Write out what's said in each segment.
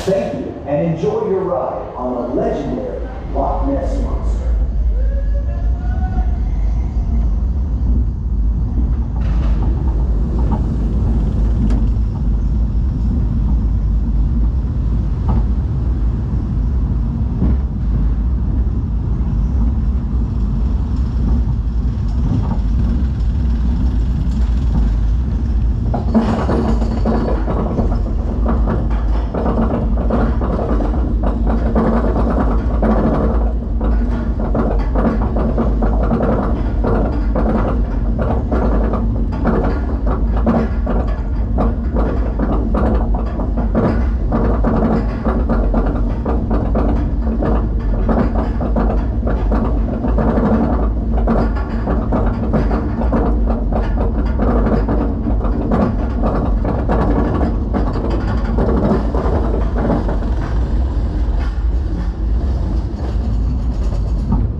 Thank you, and enjoy your ride on a legendary Loch Ness monster.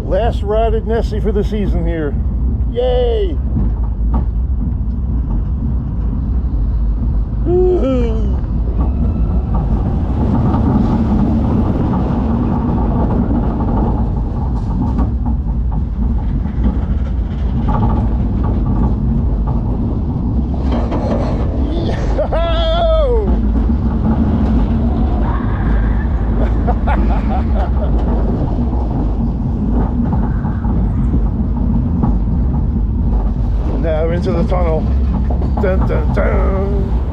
Last ride at Nessie for the season here. Yay! Woo-hoo. Now into the tunnel. Dun, dun, dun.